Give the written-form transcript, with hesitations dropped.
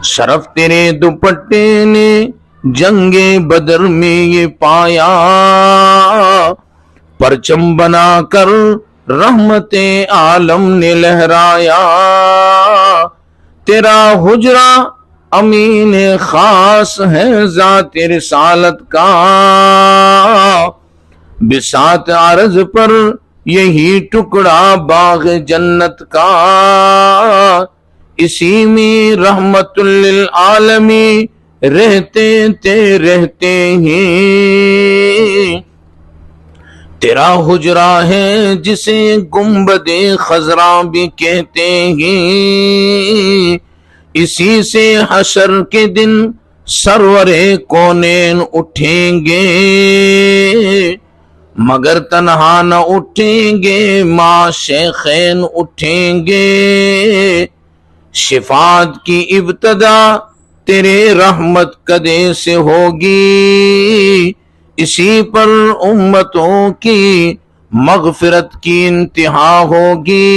شرف تیرے دوپٹے نے جنگ بدر میں یہ پایا، پرچم بنا کر رحمت عالم نے لہرایا، تیرا حجرہ امین خاص ہے ذات رسالت کا، بساط عرض پر یہی ٹکڑا باغ جنت کا، اسی میں رحمت للعالمین رہتے ہیں، تیرا حجرہ ہے جسے گنبد خضرا بھی کہتے ہیں، اسی سے حشر کے دن سرور کونین اٹھیں گے، مگر تنہا نہ اٹھیں گے ماں شیخین اٹھیں گے، شفاعت کی ابتدا تیرے رحمت قدے سے ہوگی، اسی پر امتوں کی مغفرت کی انتہا ہوگی،